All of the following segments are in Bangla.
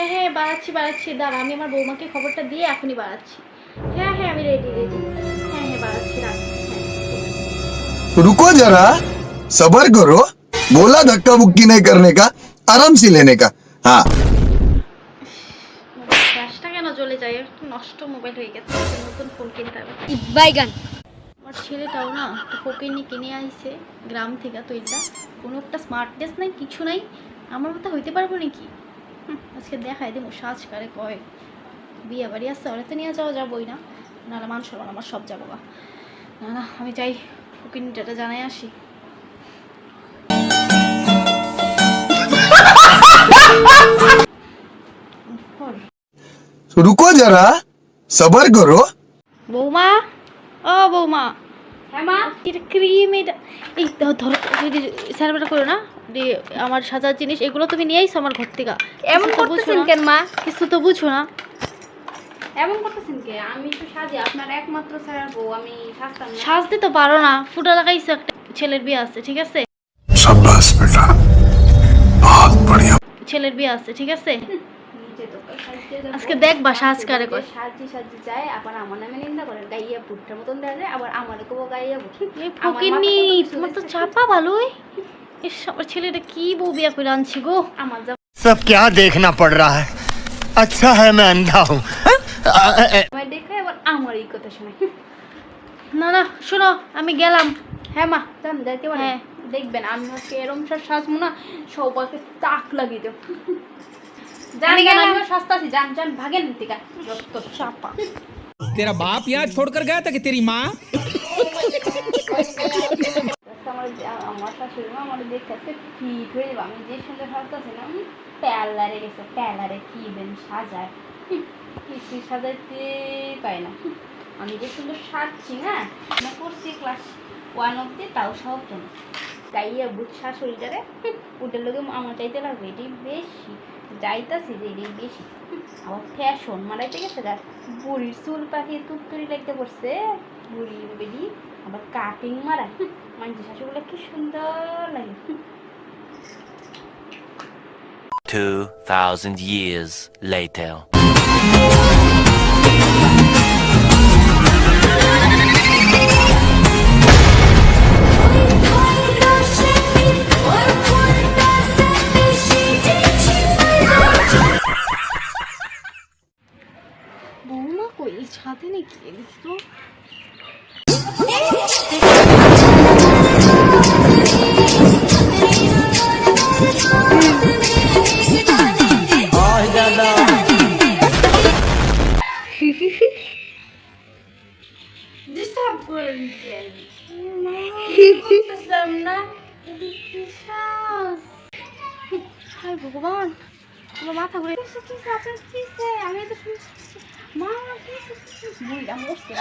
হ্যাঁ হ্যাঁ বাড়াচ্ছি দাঁড়া, আমি আমার বৌমাকে খবরটা দিয়ে এখনই বাড়াচ্ছি। হ্যাঁ হ্যাঁ আমি রেডি। হ্যাঁ হ্যাঁ বাড়াচ্ছি, রাখ। रुको जरा सबर करो बोला धक्का बुक्की नहीं करने का आराम से लेने का हाँ গ্যাসটা কেন চলে যায়, একটু নষ্ট মোবাইল হয়ে গেছে, নতুন ফোন কিনতে হবে। বাইগান আমার ছেলেটাও না একটা ফোকিনি কিনে আইছে গ্রাম থেকে, তো এটা কোনো একটা স্মার্টনেস নাই, কিছু নাই, আমার মতো হইতে পারবো নাকি? আজকে দেখাই দেবো সাজ করে কয় বিয়ে বাড়ি আসছে, ওরা তো নিয়ে যাওয়া যাবোই না, নাহলে মান সম্মান আমার সব যাবো বা না না, আমি যাই ফোকিনিটা জানাই আসি। रुको जरा सबर करो বৌমা, ও বৌমা, হ্যাঁ মা এটা ক্রিম, এটা এই ধরো সার্ভেটা করো না, আমার সাজার জিনিস এগুলো তুমি নিয়ে আইছো আমার ঘর থেকে। এমন করতেছেন কেন মা? কিছু তো বুঝো না। এমন করতেছেন কে? আমি তো সাজি আপনার একমাত্র ছাড়ার বউ, আমি সাজতাম না। সাজতে তো পারো না, ফুটা লাগাইছো, একটা ছেলের বিয়ে আছে ঠিক আছে, शाबाश बेटा बहुत बढ़िया ছেলের বিয়ে আছে ঠিক আছে, নিজে তো সাজতে যাবো। আজকে দেখবা সাজ কারে কয়। সাজি যায় আবার আমার নামে নিন্দা করে, গাইয়া ভুট্টার মতন দেওয়া যায়, আবার আমারে কবো গাইয়া ভুট। এই ফকিন্নি, তোমার তো চাপা ভালোই। ইস, আমার ছেলেটা কি বউ বিয়া করে আনছি গো। আমার যা सब क्या देखना पड़ रहा है अच्छा है मैं अंधा हूँ আমার দেখে আবার আমার এই কথা শোনায়। না না শোনো, আমি গেলাম। হ্যাঁ মা যান, যাইতে পারেন। হ্যাঁ। দেখবেন আমি হচ্ছে এরম সাজবো না, সবাইকে তাক লাগিয়ে দেব। আমি গেলাম। আমিও সস্তাছি, যান যান ভাগেন থেকে, যত চাপা। तेरा बाप यहाँ छोड़कर गया था कि तेरी माँ? আমার শাশুড়ি মা আমার দেখতে ফিট হয়ে যাবে, আমি যে সুন্দর সাজতেছি না, প্যালারে গেছে, প্যালারে কি বেন সাজায়, কিছু সাজাইতে পায় না। আমি যে সুন্দর সাজছি না, না করছি ক্লাস 1 অব্দি, তাও সব কেন গাইয়া বুঝ শাশুড়িটারে ওটার লোকে আমার চাইতে লাগবে, এটাই বেশি যাইতাছি যে এটাই বেশি। আবার ফ্যাশন মারাইতে গেছে, গা বুড়ির চুল পাখি তুত্তুরি লাগতে পড়ছে, বুড়ির বেডি আবার কাটিং মারা, মানুষের শাশুড়িগুলো কি সুন্দর লাগে। 2000 years later. বৌমা কই ছাদে নাকি তো? ডিস্টার্ব করেন না। হায় ভগবান, আমার মাথা ঘুরে। আমি তো মা বুড়িটা মরছে।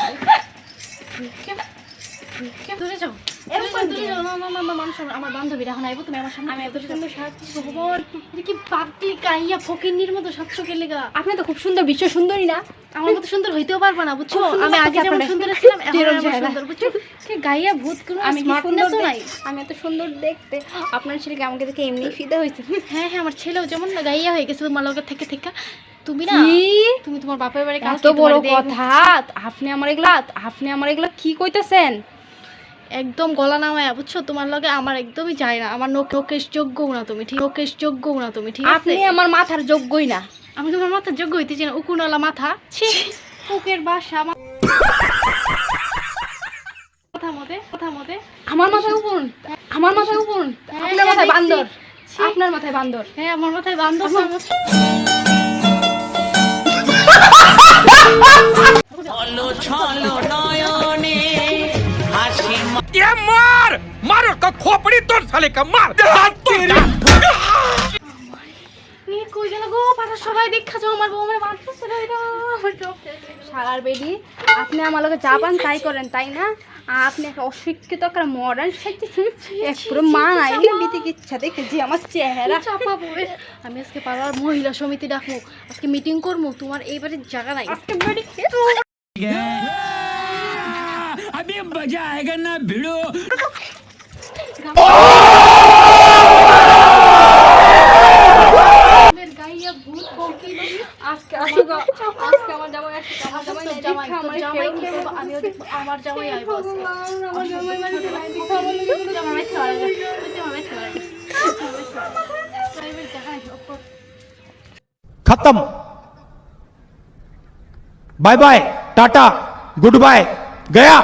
দূরে যাও, এরকম দূরে যাও, না না না না, মানুষ আমার বান্ধবীরা এখন আইবো, তুমি আমার সামনে। আমি এত সুন্দর সাজছি ভগবান, এটা কি পাগলি কাইয়া ফকিন্নির মতো সাজছো কে লেগা? আপনি তো খুব সুন্দর, বিশ্ব সুন্দরী না? আমার মতো সুন্দর হইতেও পারবা না বুঝছো, খুব সুন্দর আমি আগে লাগছে যেমন আপনাদের। সুন্দর ছিলাম এখন যেরকম আমি চেহারা। সুন্দর, বুঝছো? কে গাইয়া ভূত কোনো আমি কি সুন্দর স্মার্টনেসও নাই। আমি এত সুন্দর দেখতে, আপনার ছেলেকে আমাকে দেখে এমনি ফিদা হয়েছে। হ্যাঁ হ্যাঁ, আমার ছেলেও যেমন না গাইয়া হয়ে গেছে তোমার লগে থেকে থেকে। তুমি না, কি? তুমি তোমার বাপের বাড়ি কাজ এত বড় কথা, আপনি আমার এগুলা কি কইতেছেন? একদম গলা নামায়া বুঝছো, তোমার লগে আমার একদমই যায় না, আমার নোকেশ যোগ্য না তুমি, ঠিক নোকেশ যোগ্য না তুমি, ঠিক আছে? আপনি আমার মাথার যোগ্যই না। আমি তোমার মাথার যোগ্য হইতেছি না, উকুনওয়ালা মাথা, ছি উকের বাসা আমার কথা মতে আমার মাথায় উপরুন, আমার মাথায় উপরুন, হ্যাঁ, আপনার মাথায় দেখছি। বান্দর, ছি। আপনার মাথায় বান্দর। হ্যাঁ আমার মাথায় বান্ধব। ये मार मार उसका खोपड़ी तोड़ साले का मार हाथ तोड़ কই গেল গো, পাড়া সবাই দেখা যাও আমার বউ আমার বাঁধতেছে রে, শালার বেডি, আপনি আমার লগে যা পান তাই করেন, তাই না? আপনি একটা অশিক্ষিত একটা মডার্ন সাইতেছেন, এক পুরো মা নাই বিতে ইচ্ছা দেখেছি আমার চেহারা। চাপা বউয়ে। আমি আজকে পাড়ার মহিলা সমিতি ডাকবো, আজকে মিটিং করবো, তোমার এইবারে জায়গা নাই। আজকে বেডি अभी मजा आएगा ना भिड़ो গাইয়া ভূত ফকির দেখবো, আমিও দেখবো, আমার জামাই আইবো আজকে। আমার জামাই মানে জামাই খাওয়া যাবে, জামাই খাওয়া যাবে, জামাই খাওয়া যাবে। প্রাইভেট দেখাই হোক। खत्म bye bye tata goodbye गया